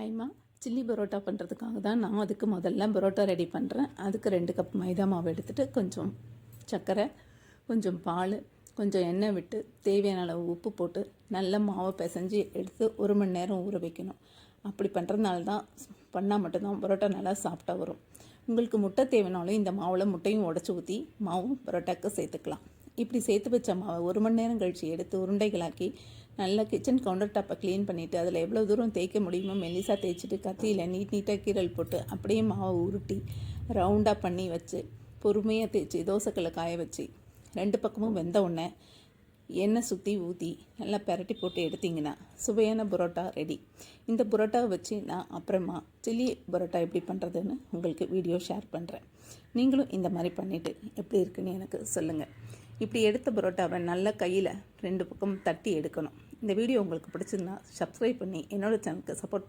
ஹைமா, chilli parotta பண்ணுறதுக்காக தான் நான் அதுக்கு முதல்ல பரோட்டா ரெடி பண்ணுறேன். அதுக்கு 2 கப் மைதா மாவு எடுத்துகிட்டு கொஞ்சம் சர்க்கரை, கொஞ்சம் பால், கொஞ்சம் எண்ணெய் விட்டு தேவையான அளவு உப்பு போட்டு நல்ல மாவை பிசைஞ்சு எடுத்து 1 மணி நேரம் ஊற வைக்கணும். அப்படி பண்ணுறதுனால தான் பண்ணால் மட்டும்தான் பரோட்டா நல்லா சாஃப்டாக வரும். உங்களுக்கு முட்டை தேவைனாலும் இந்த மாவில் முட்டையும் உடச்சி ஊற்றி மாவும் பரோட்டாக்கு சேர்த்துக்கலாம். இப்படி சேர்த்து வச்ச மாவை 1 மணி நேரம் கழித்து எடுத்து உருண்டைகளாக்கி நல்லா கிச்சன் கவுண்டர் டாப்பை க்ளீன் பண்ணிவிட்டு அதில் எவ்வளோ தூரம் தேய்க்க முடியுமோ மெல்லிசாக தேய்ச்சிட்டு கத்தியில் நீட்டாக கீரல் போட்டு அப்படியே மாவை உருட்டி ரவுண்டாக பண்ணி வச்சு பொறுமையாக தேய்ச்சி தோசைக்கல்லை காய வச்சு 2 பக்கமும் வெந்த உடனே எண்ணெய் சுற்றி ஊற்றி நல்லா பெரட்டி போட்டு எடுத்திங்கன்னா சுவையான பரோட்டா ரெடி. இந்த பரோட்டாவை வச்சு நான் அப்புறமா சில்லி பரோட்டா எப்படி பண்ணுறதுன்னு உங்களுக்கு வீடியோ ஷேர் பண்ணுறேன். நீங்களும் இந்த மாதிரி பண்ணிவிட்டு எப்படி இருக்குன்னு எனக்கு சொல்லுங்கள். இப்படி எடுத்த பரோட்டாவை நல்லா கையில் 2 பக்கம் தட்டி எடுக்கணும். இந்த வீடியோ உங்களுக்கு பிடிச்சிருந்தா சப்ஸ்கிரைப் பண்ணி என்னோடய சேனலுக்கு சப்போர்ட்